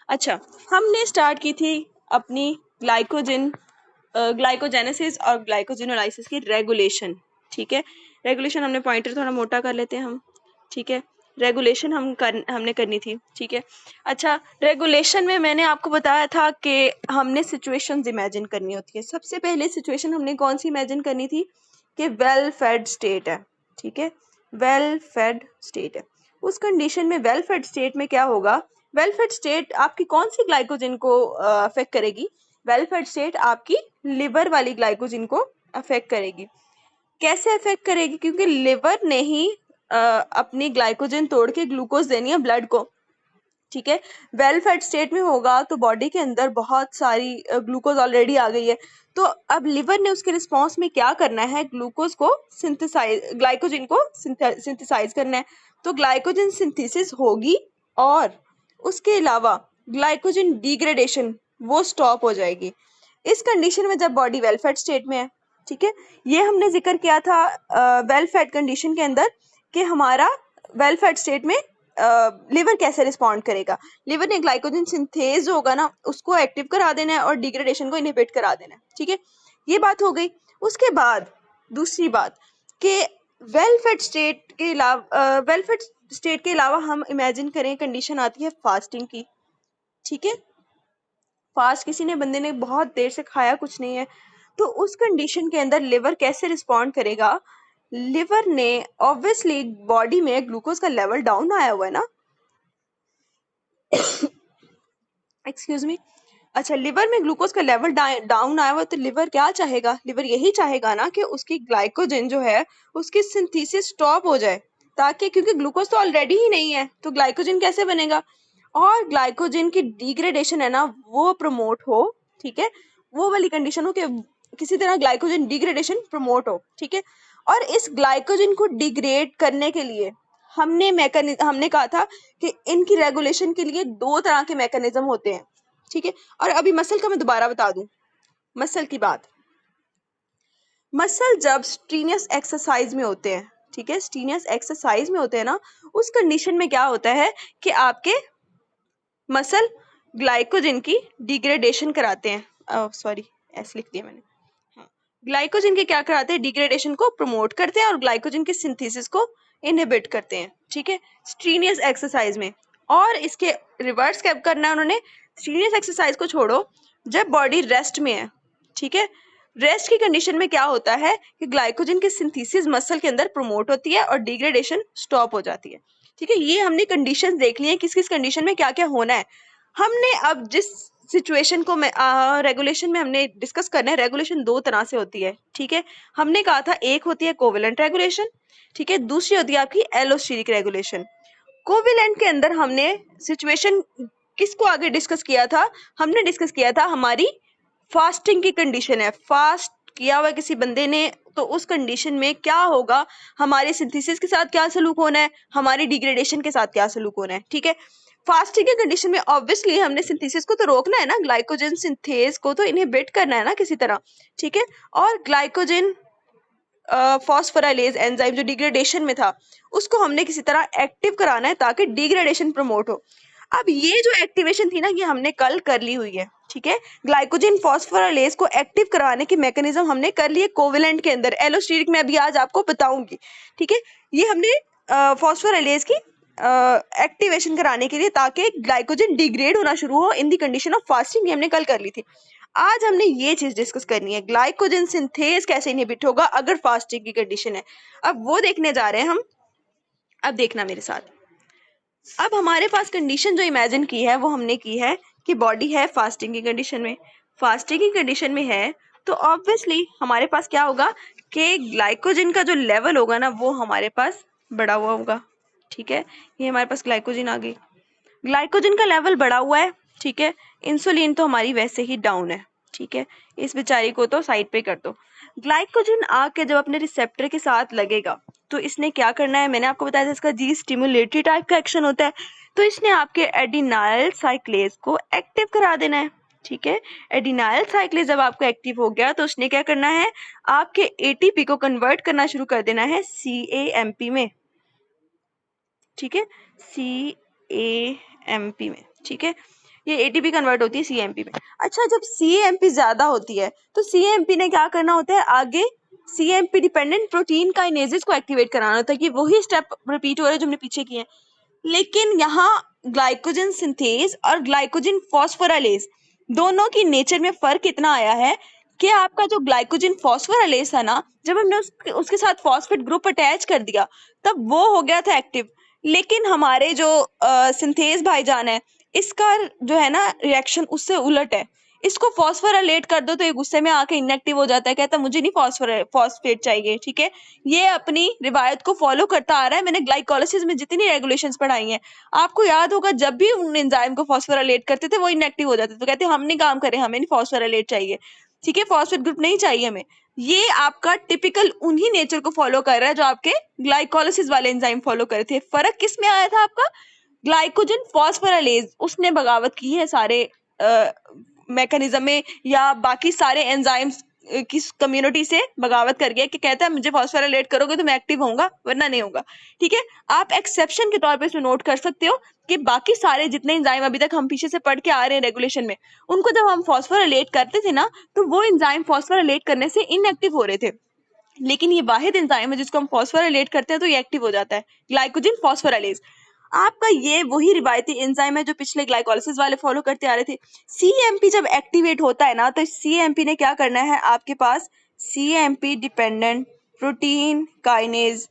अच्छा, हमने स्टार्ट की थी अपनी ग्लाइकोजेनेसिस और ग्लाइकोजिनोलाइसिस की रेगुलेशन। ठीक है, रेगुलेशन हमने पॉइंटर थोड़ा मोटा कर लेते हैं हम। ठीक है, रेगुलेशन हमने करनी थी। ठीक है, अच्छा, रेगुलेशन में मैंने आपको बताया था कि हमने सिचुएशंस इमेजिन करनी होती है। सबसे पहले सिचुएशन हमने कौन सी इमेजिन करनी थी कि वेल फेड स्टेट है। ठीक है, वेल फेड स्टेट है। उस कंडीशन में वेल फेड स्टेट में क्या होगा, वेल फेड स्टेट आपकी कौन सी ग्लाइकोजन को अफेक्ट करेगी, वेल फेड स्टेट आपकी लिवर वाली ग्लाइकोजन को अफेक्ट करेगी। कैसे अफेक्ट करेगी, क्योंकि लिवर ने ही अपनी ग्लाइकोजन तोड़ के ग्लूकोज देनी है ब्लड को। ठीक है, वेल फेड स्टेट में होगा तो बॉडी के अंदर बहुत सारी ग्लूकोज ऑलरेडी आ गई है, तो अब लिवर ने उसके रिस्पॉन्स में क्या करना है, ग्लूकोज को ग्लाइकोजन को सिंथेसाइज करना है। तो ग्लाइकोजन सिंथेसिस होगी और उसके अलावा ग्लाइकोजन डिग्रेडेशन वो स्टॉप हो जाएगी। इस कंडीशन में जब बॉडी वेल फेड स्टेट में है, ठीक है, ये हमने जिक्र किया था वेल फेड कंडीशन के अंदर कि हमारा वेल फेड स्टेट में लिवर कैसे रिस्पॉन्ड करेगा। लिवर ने ग्लाइकोजन सिंथेज होगा ना, उसको एक्टिव करा देना है और डिग्रेडेशन को इनहिबिट करा देना है। ठीक है, ये बात हो गई। उसके बाद दूसरी बात कि वेल फेड स्टेट के अलावा हम इमेजिन करें कंडीशन आती है फास्टिंग की। ठीक है, फास्ट किसी ने बंदे ने बहुत देर से खाया कुछ नहीं है, तो उस कंडीशन के अंदर लिवर कैसे रिस्पॉन्ड करेगा। लिवर ने ऑब्वियसली बॉडी में ग्लूकोज का लेवल डाउन आया हुआ है ना, एक्सक्यूज मी। अच्छा, लिवर में ग्लूकोज का लेवल डाउन आया हुआ, तो लिवर क्या चाहेगा, लिवर यही चाहेगा ना कि उसकी ग्लाइकोजन जो है उसकी सिंथेसिस स्टॉप हो जाए, ताकि क्योंकि ग्लूकोज तो ऑलरेडी ही नहीं है तो ग्लाइकोजन कैसे बनेगा, और ग्लाइकोजन की डिग्रेडेशन है ना वो प्रमोट हो। ठीक है, वो वाली कंडीशन हो कि किसी तरह ग्लाइकोजन डिग्रेडेशन प्रमोट हो। ठीक है, और इस ग्लाइकोजन को डिग्रेड करने के लिए हमने कहा था कि इनकी रेगुलेशन के लिए दो तरह के मैकेनिज्म होते हैं। ठीक है, और अभी मसल का मैं दोबारा बता दूं, मसल की बात। मसल जब स्ट्रीनियस एक्सरसाइज में होते हैं, ठीक है, स्ट्रीनियस एक्सरसाइज में होते हैं ना, उस कंडीशन में क्या होता है कि आपके मसल ग्लाइकोजन की डिग्रेडेशन कराते हैं। सॉरी, ऐसे लिख दिया मैंने। हाँ, ग्लाइकोजन के क्या कराते हैं, डिग्रेडेशन को प्रमोट करते हैं और ग्लाइकोजन की सिंथेसिस को इनहिबिट करते हैं। ठीक है, स्ट्रीनियस एक्सरसाइज में। और इसके रिवर्स क्या करना है उन्होंने, स्ट्रीनियस एक्सरसाइज को छोड़ो, जब बॉडी रेस्ट में है। ठीक है, रेस्ट की कंडीशन में क्या होता है कि ग्लाइकोजन की सिंथेसिस मसल के अंदर प्रमोट होती है और डिग्रेडेशन स्टॉप हो जाती है। ठीक है, ये हमने कंडीशंस देख ली हैं, किस किस कंडीशन में क्या क्या होना है। हमने अब जिस सिचुएशन को रेगुलेशन में हमने डिस्कस करना है, रेगुलेशन दो तरह से होती है। ठीक है, हमने कहा था एक होती है कोवेलेंट रेगुलेशन, ठीक है, दूसरी होती है आपकी एलोस्टेरिक रेगुलेशन। कोवेलेंट के अंदर हमने सिचुएशन किसको आगे डिस्कस किया था, हमने डिस्कस किया था हमारी फास्टिंग की कंडीशन है, फास्ट किया हुआ किसी बंदे ने, तो उस कंडीशन में क्या होगा, हमारे सिंथेसिस के साथ क्या सलूक होना है, हमारी डिग्रेडेशन के साथ क्या सलूक होना है। ठीक है, फास्टिंग के कंडीशन में ऑब्वियसली हमने सिंथेसिस को तो रोकना है ना, ग्लाइकोजन सिंथेज को तो इनहिबिट करना है ना किसी तरह। ठीक है, और ग्लाइकोजन फॉस्फोराइलेज एंजाइम जो डिग्रेडेशन में था उसको हमने किसी तरह एक्टिव कराना है ताकि डिग्रेडेशन प्रमोट हो। अब ये जो एक्टिवेशन थी ना, ये हमने कल कर ली हुई है। ठीक है, ग्लाइकोजन फॉस्फोराइलेज को एक्टिव कराने की मैकेनिज्म हमने कर लिए कोवेलेंट के अंदर, एलोस्टेरिक में अभी आज आपको बताऊंगी। ठीक है, ये हमने फॉस्फोराइलेज की एक्टिवेशन कराने के लिए ताकि ग्लाइकोजन डिग्रेड होना शुरू हो इन दी कंडीशन ऑफ फास्टिंग, ये हमने कल कर ली थी। आज हमने ये चीज डिस्कस करनी है, ग्लाइकोजन सिंथेज कैसे इनहिबिट होगा अगर फास्टिंग की कंडीशन है। अब वो देखने जा रहे हैं हम। अब देखना मेरे साथ। अब हमारे पास कंडीशन जो इमेजिन की है वो हमने की है कि बॉडी है फास्टिंग की कंडीशन में, फास्टिंग की कंडीशन में है, तो ऑब्वियसली हमारे पास क्या होगा कि ग्लाइकोजन का जो लेवल होगा ना वो हमारे पास बढ़ा हुआ होगा। ठीक है, ये हमारे पास ग्लाइकोजन आ गई, ग्लाइकोजन का लेवल बढ़ा हुआ है। ठीक है, इंसुलिन तो हमारी वैसे ही डाउन है। ठीक है, इस बेचारी को तो साइड पे कर दो। ग्लाइकोजन आके जब अपने रिसेप्टर के साथ लगेगा तो इसने क्या करना है, मैंने आपको बताया था इसका जी स्टिमुलेटरी टाइप का एक्शन होता है, तो इसने आपके एडिनाइल साइक्लेज को एक्टिव करा देना है। ठीक है, एडिनाइल साइक्लेज जब आपको एक्टिव हो गया तो उसने क्या करना है, आपके एटीपी को कन्वर्ट करना शुरू कर देना है CAMP में। ठीक है, CAMP में। ठीक है, ये एटीपी कन्वर्ट होती है सीएमपी में। अच्छा, जब सीएमपी ज्यादा होती है तो सीएमपी ने क्या करना होता है, आगे सीएमपी डिपेंडेंट प्रोटीन काइनेजेस को एक्टिवेट कराना होता है कि वही स्टेप रिपीट हो रहे हैं जो हमने पीछे किए हैं। लेकिन यहाँ ग्लाइकोजन सिंथेज और ग्लाइकोजन फॉस्फोराइलेज दोनों की नेचर में फर्क इतना आया है कि आपका जो ग्लाइकोजन फॉस्फोराइलेज था ना, जब हमने उसके साथ फॉस्फेट ग्रुप अटैच कर दिया तब वो हो गया था एक्टिव। लेकिन हमारे जो सिंथेज भाईजान है, इसका जो है ना रिएक्शन उससे उलट है। इसको फॉस्फोराइलेट कर दो तो ये गुस्से में आके इनएक्टिव हो जाता है, कहता है मुझे नहीं फॉस्फेट चाहिए। ठीक है, ये अपनी रिवायत को फॉलो करता आ रहा है। मैंने ग्लाइकोलाइसिस में जितनी रेगुलेशंस पढ़ाई हैं, आपको याद होगा जब भी उन एंजाइम को फॉस्फोराइलेट करते थे वो इनएक्टिव हो जाते थे, तो कहते हम नहीं काम करें, हमें नहीं फॉस्फोराइलेट चाहिए। ठीक है, फॉस्फेट ग्रुप नहीं चाहिए हमें। ये आपका टिपिकल उन्हीं नेचर को फॉलो कर रहा है जो आपके ग्लाइकोलाइसिस वाले एंजाइम फॉलो कर रहे थे। फर्क किस में आया था आपका, ग्लाइकोजन फॉस्फोराइलेज उसने बगावत की है सारे मैकेनिज्म में, या बाकी सारे एंजाइम्स की कम्युनिटी से बगावत कर गया कि कहता है मुझे फॉस्फोराइलेट करोगे तो मैं एक्टिव होऊंगा वरना नहीं होगा। ठीक है, आप एक्सेप्शन के तौर पे इसमें नोट कर सकते हो कि बाकी सारे जितने एंजाइम अभी तक हम पीछे से पढ़ के आ रहे हैं रेगुलेशन में, उनको जब हम फॉस्फोराइलेट करते थे ना तो वो एंजाइम फॉस्फोराइलेट करने से इनएक्टिव हो रहे थे। लेकिन ये वाहिद एंजाइम है जिसको हम फॉस्फोराइलेट करते हैं तो ये एक्टिव हो जाता है, ग्लाइकोजन फॉस्फोराइलेज। आपका ये वही रिवायती एंजाइम है जो पिछले ग्लाइकोलाइसिस वाले फॉलो करते आ रहे थे। सीएमपी जब एक्टिवेट होता है ना तो सीएमपी ने क्या करना है, आपके पास CMP dependent protein kinase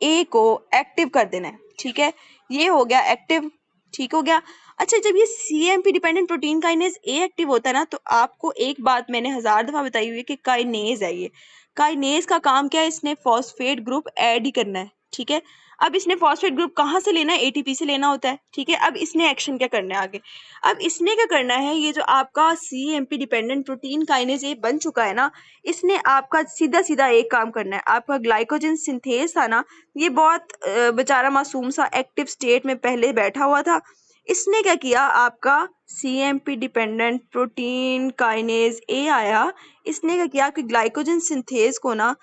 A को एक्टिव कर देना है। ठीक है, ये हो गया एक्टिव, ठीक हो गया। अच्छा, जब ये सीएमपी डिपेंडेंट प्रोटीन काइनेज ए एक्टिव होता है ना तो आपको एक बात मैंने 1000 दफा बताई हुई है कि काइनेज है ये। काइनेज का काम क्या है, इसने फॉस्फेट ग्रुप ऐड ही करना है। ठीक है, अब इसने फॉस्फेट ग्रुप कहाँ से लेना है, एटीपी से लेना होता है। ठीक है, अब इसने एक्शन क्या करना है आगे, अब इसने क्या करना है, ये जो आपका सीएमपी डिपेंडेंट प्रोटीन काइनेज ए बन चुका है ना, इसने आपका सीधा सीधा एक काम करना है। आपका ग्लाइकोजन सिंथेज था ना, ये बहुत बेचारा मासूम सा एक्टिव स्टेट में पहले बैठा हुआ था। इसने क्या किया, आपका सीएमपी डिपेंडेंट प्रोटीन काइनेज ए आया, इसने क्या किया कि ग्लाइकोजन सिंथेज को ना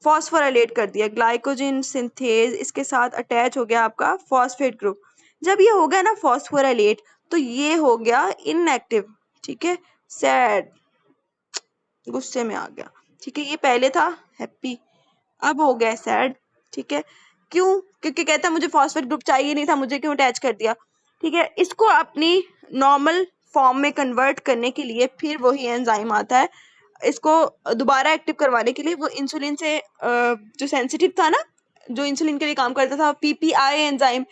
फॉस्फोराइलेट कर दिया। ग्लाइकोजन सिंथेज इसके साथ अटैच हो गया आपका फॉस्फेट ग्रुप। जब ये हो गया ना फॉस्फोराइलेट तो ये हो गया इनएक्टिव। ठीक है, सैड, गुस्से में आ गया। ठीक है, ये पहले था हैप्पी, अब हो गया सैड। ठीक है, क्यों, क्योंकि कहता मुझे फॉस्फेट ग्रुप चाहिए नहीं था, मुझे क्यों अटैच कर दिया। ठीक है, इसको अपनी नॉर्मल फॉर्म में कन्वर्ट करने के लिए फिर वही एंजाइम आता है, इसको दोबारा एक्टिव करवाने के लिए। वो इंसुलिन से जो सेंसिटिव था ना, जो इंसुलिन के लिए काम करता था, PPI enzyme,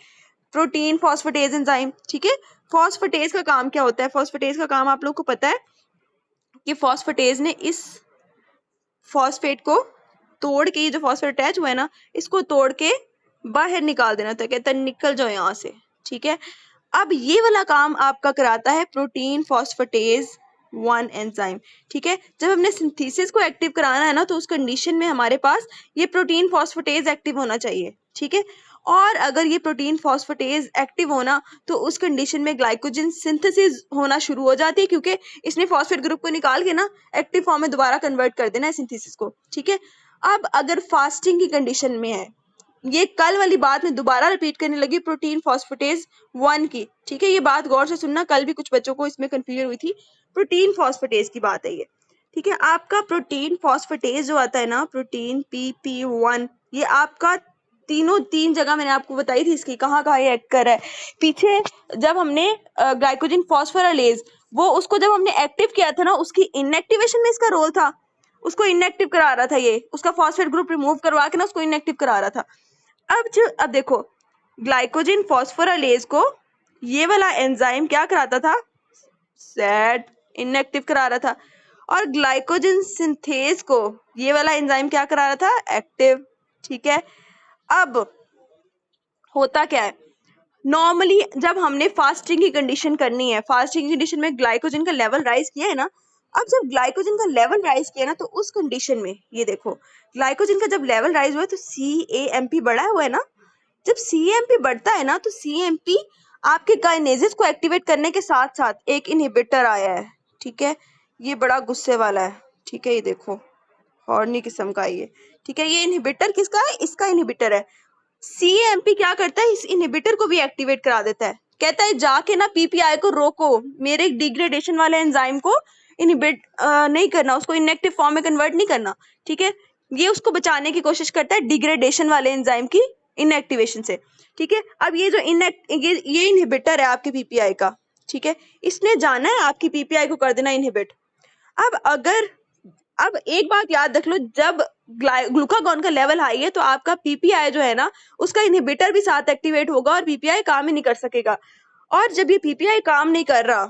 protein phosphatase enzyme. ठीक है, फॉस्फेटेज का काम क्या होता है, फॉस्फेटेज का काम आप लोगों को पता है कि फॉस्फेटेज ने इस फॉस्फेट को तोड़ के, ये जो फॉस्फेट अटैच हुआ है ना, इसको तोड़ के बाहर निकाल देना था, कहता है निकल जाओ यहाँ से। ठीक है, अब ये वाला काम आपका कराता है प्रोटीन फॉस्फेटेज 1 एंजाइम। ठीक है, जब हमने सिंथेसिस को एक्टिव कराना है ना तो उस कंडीशन में हमारे पास ये प्रोटीन फॉस्फेटेज एक्टिव होना चाहिए। ठीक है, और अगर ये प्रोटीन फॉस्फेटेज एक्टिव होना तो उस कंडीशन में ग्लाइकोजन सिंथेसिस होना शुरू हो जाती है, क्योंकि इसने फॉस्फेट ग्रुप को निकाल के ना एक्टिव फॉर्म में दोबारा कन्वर्ट कर देना है सिंथेसिस को। ठीक है, अब अगर फास्टिंग की कंडीशन में है, ये कल वाली बात में दोबारा रिपीट करने लगी प्रोटीन फॉस्फेटेज 1 की। ठीक है, ये बात गौर से सुनना, कल भी कुछ बच्चों को इसमें कंफ्यूजन हुई थी, प्रोटीन फॉस्फेटेज की बात है ये। ठीक है, आपका प्रोटीन फॉस्फेटेज जो आता है ना, प्रोटीन PP1, ये आपका तीन जगह मैंने आपको बताई थी इसकी कहाँ कहाँ ये एक्ट कर रहा है। पीछे जब हमने ग्लाइकोजन फॉस्फोराइलेज वो उसको जब हमने एक्टिव किया था ना, उसकी इनएक्टिवेशन में इसका रोल था, उसको इनएक्टिव करा रहा था, ये उसका फॉस्फेट ग्रुप रिमूव करवा के ना उसको इनएक्टिव करा रहा था। अब देखो, ग्लाइकोजन फॉस्फोराइलेज को ये वाला एंजाइम क्या कराता था, सैड, इनएक्टिव करा रहा था, और ग्लाइकोजन सिंथेज को ये वाला एंजाइम क्या करा रहा था, एक्टिव। ठीक है, अब होता क्या है, नॉर्मली जब हमने फास्टिंग की कंडीशन करनी है, फास्टिंग की कंडीशन में ग्लाइकोजन का लेवल राइज किया है ना, अब जब ग्लाइकोजन का लेवल राइज किया ना तो उस कंडीशन में ये देखो, ग्लाइकोजन का जब लेवल राइज हुआ है तो CAMP बढ़ा हुआ है ना, जब CAMP बढ़ता है ना तो CAMP आपके काइनेजेस को एक्टिवेट करने के साथ साथ एक इनहिबिटर आया है। ठीक है, ये बड़ा गुस्से वाला है। ठीक है, ये देखो हॉर्नी किस्म का ये। ठीक है, ये इनहिबिटर किसका है, इसका इनहिबिटर है। CAMP क्या करता है, इस इनहिबिटर को भी एक्टिवेट करा देता है। कहता है जाके ना पीपीआई को रोको, मेरे डिग्रेडेशन वाले एंजाइम को इनहिबिट नहीं करना, उसको इनएक्टिव फॉर्म में कन्वर्ट नहीं करना, ठीक है। ये उसको बचाने की कोशिश करता है डिग्रेडेशन वाले एंजाइम की इनएक्टिवेशन से, ठीक है। अब ये जो ये इनहिबिटर है आपके पीपीआई का, ठीक है, इसने जाना है आपकी पीपीआई को कर देना इनहिबिट। अब एक बात याद रख लो, जब ग्लूकागॉन का लेवल हाई है तो आपका पीपीआई जो है ना उसका इनहिबिटर भी साथ एक्टिवेट होगा और पीपीआई काम ही नहीं कर सकेगा। और जब ये पीपीआई काम नहीं कर रहा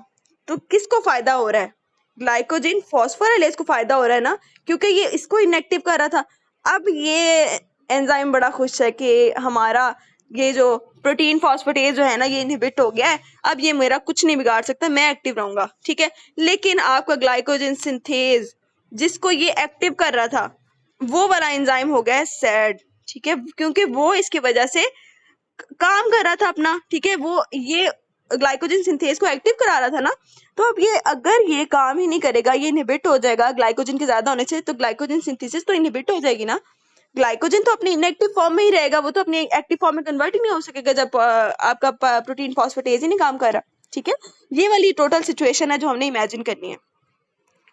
तो किसको फायदा हो रहा है? ग्लाइकोजिन फॉस्फोराइलेज को फायदा हो रहा है ना, क्योंकि ये इसको इनएक्टिव कर रहा था। अब ये एंजाइम बड़ा खुश है कि हमारा ये जो प्रोटीन फॉस्फेटेज जो है ना ये इनहिबिट हो गया है, अब ये मेरा कुछ नहीं बिगाड़ सकता, मैं एक्टिव रहूंगा, ठीक है। लेकिन आपका ग्लाइकोजन सिंथेज जिसको ये एक्टिव कर रहा था वो वाला एंजाइम हो गया है सैड, ठीक है, क्योंकि वो इसकी वजह से काम कर रहा था अपना, ठीक है, वो ये ग्लाइकोजन सिंथेज को एक्टिव करा रहा था ना। तो अब ये अगर ये काम ही नहीं करेगा, ये इनहिबिट हो जाएगा ग्लाइकोजन के ज्यादा होने से, तो ग्लाइकोजन सिंथेसिस तो इनहिबिट हो जाएगी ना। ग्लाइकोजन तो अपनी इनएक्टिव फॉर्म में ही रहेगा, वो तो अपनी एक्टिव फॉर्म में कन्वर्ट ही नहीं हो सकेगा जब आपका प्रोटीन फॉस्फेटेज ही नहीं काम कर रहा, ठीक है। ये वाली टोटल सिचुएशन है जो हमने इमेजिन करनी है,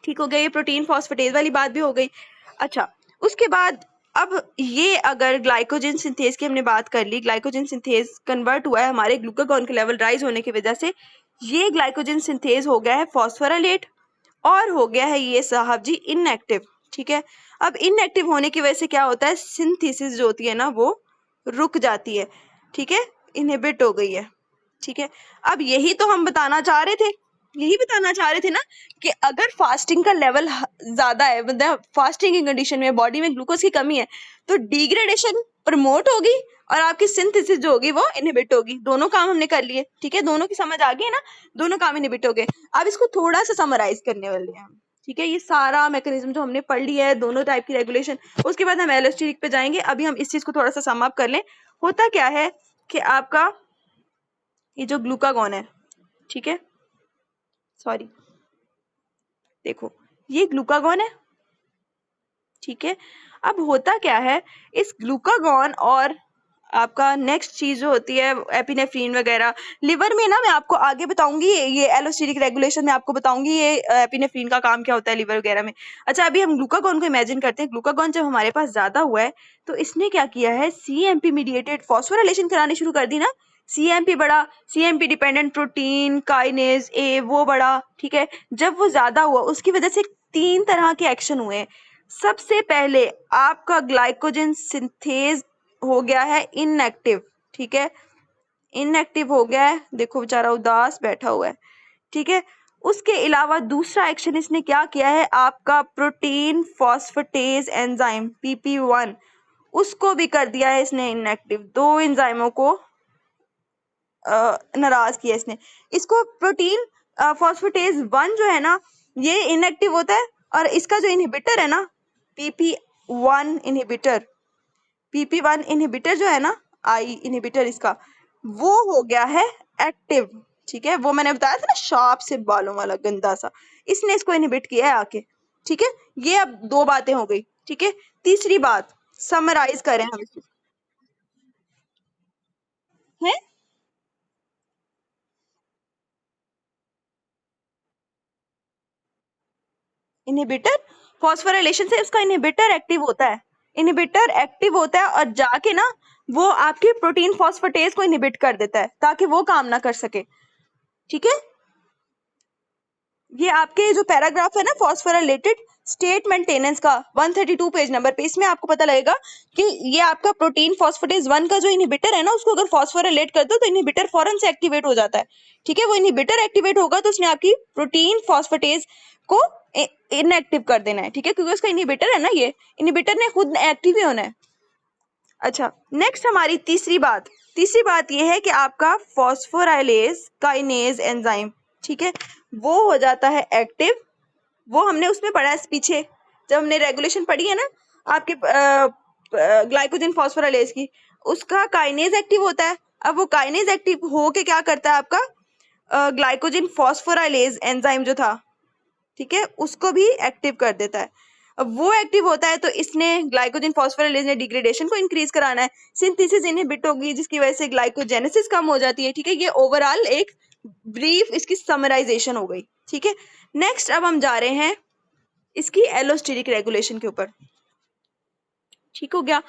ठीक हो गया। ये प्रोटीन फॉस्फेटेज वाली बात भी हो गई। अच्छा, उसके बाद अब ये अगर ग्लाइकोजन सिंथेज की हमने बात कर ली, ग्लाइकोजन सिंथेज कन्वर्ट हुआ है हमारे ग्लूकागॉन के लेवल राइज होने की वजह से, ये ग्लाइकोजन सिंथेज हो गया है फॉस्फोराइलेट और हो गया है ये साहब जी इनएक्टिव, ठीक है। अब इनएक्टिव होने की वजह से क्या होता है, सिंथेसिस जो होती है ना वो रुक जाती है, ठीक है, इनहिबिट हो गई है, ठीक है। अब यही तो हम बताना चाह रहे थे, यही बताना चाह रहे थे ना कि अगर फास्टिंग का लेवल ज्यादा है, मतलब फास्टिंग की कंडीशन में बॉडी में ग्लूकोज की कमी है, तो डिग्रेडेशन प्रमोट होगी और आपकी सिंथेसिस जो होगी वो इनहिबिट होगी। दोनों काम हमने कर लिए, ठीक है, दोनों की समझ आ गई है ना, दोनों काम इनहिबिट हो गए। अब इसको थोड़ा सा समराइज करने वाले हैं हम, ठीक है। ये सारा मैकेनिज्म जो हमने पढ़ लिया है, दोनों टाइप की रेगुलेशन, उसके बाद हम एलोस्टेरिक पे जाएंगे। अभी हम इस चीज को थोड़ा सा सम अप कर लें। होता क्या है कि आपका ये जो ग्लूकागॉन है, ठीक है, सॉरी, देखो ये ग्लूकागॉन है, ठीक है। अब होता क्या है, इस ग्लूकागॉन और आपका नेक्स्ट चीज जो होती है एपिनेफ्रीन वगैरह, लिवर में ना मैं आपको आगे बताऊंगी, ये एलोस्टेरिक रेगुलेशन में आपको बताऊंगी ये एपिनेफ्रीन का काम क्या होता है लिवर वगैरह में। अच्छा, अभी हम ग्लूकागॉन को इमेजिन करते हैं। ग्लूकागॉन जब हमारे पास ज्यादा हुआ है तो इसने क्या किया है, सीएमपी मीडिएटेड फॉस्फोराइलेशन करानी शुरू कर दी ना। सीएमपी बड़ा, सीएमपी डिपेंडेंट प्रोटीन काइनेज ए वो बड़ा, ठीक है। जब वो ज्यादा हुआ उसकी वजह से 3 तरह के एक्शन हुए। सबसे पहले आपका ग्लाइकोजन सिंथेज हो गया है इनएक्टिव, ठीक है, इनएक्टिव हो गया है, देखो बेचारा उदास बैठा हुआ है, ठीक है। उसके अलावा दूसरा एक्शन इसने क्या किया है, आपका प्रोटीन फॉस्फेटेज एंजाइम PP1 उसको भी कर दिया है इसने इनएक्टिव। 2 एंजाइमों को नाराज किया इसने। इसको प्रोटीन फॉस्फेटेज 1 जो है ना ये इनएक्टिव होता है, और इसका जो इनहिबिटर है ना PP1 इनहिबिटर, PP1 इनहिबिटर जो है ना, आई इनहिबिटर इसका, वो हो गया है एक्टिव, ठीक है। वो मैंने बताया था ना शार्प से बालों वाला गंदा सा, इसने इसको इनहिबिट किया है आके, ठीक है। ये अब 2 बातें हो गई, ठीक है। तीसरी बात समराइज करें हम इसको, है इनहिबिटर फॉस्फोराइलेशन से उसका इनहिबिटर एक्टिव होता है, इनहिबिटर एक्टिव होता है और जाके ना वो आपके प्रोटीन फॉस्फेटेज को इनहिबिट कर देता है ताकि वो काम ना कर सके, ठीक है। ये आपके जो पैराग्राफ है ना फॉस्फोराइलेटेड स्टेट मेंटेनेंस का 132 पेज नंबर पे, इसमें आपको पता लगेगा कि ये आपका प्रोटीन फॉस्फेटेज 1 का जो इनहिबिटर है ना उसको अगर फॉस्फोराइलेट कर दो तो इनहिबिटर फौरन से एक्टिवेट हो जाता है, ठीक है। वो इनहिबिटर एक्टिवेट होगा तो उसने आपकी प्रोटीन फॉस्फेटेज को इनएक्टिव कर देना है, ठीक है, क्योंकि उसका इनहिबिटर है ना, ये इनहिबिटर ने खुद एक्टिव ही होना है। अच्छा, नेक्स्ट हमारी तीसरी बात ये है कि आपका फॉस्फोराइलेज काइनेज एंजाइम, ठीक है, वो हो जाता है एक्टिव। वो हमने उसमें पढ़ा है पीछे जब हमने रेगुलेशन पढ़ी है ना आपके ग्लाइकोजन फॉस्फोराइलेज की, उसका काइनेज एक्टिव होता है। अब वो काइनेज एक्टिव हो के क्या करता है, आपका ग्लाइकोजन फॉस्फोराइलेज एंजाइम जो था, ठीक है, उसको भी एक्टिव कर देता है। अब वो एक्टिव होता है तो इसने ग्लाइकोजन फॉस्फोराइलेज ने डिग्रेडेशन को इंक्रीज कराना है, सिंथेसिस इनहिबिट होगी जिसकी वजह से ग्लाइकोजेनेसिस कम हो जाती है। ठीक है, ये ओवरऑल एक ब्रीफ इसकी समराइजेशन हो गई। ठीक है, नेक्स्ट अब हम जा रहे हैं इसकी एलोस्टेरिक रेगुलेशन के ऊपर। ठीक हो गया।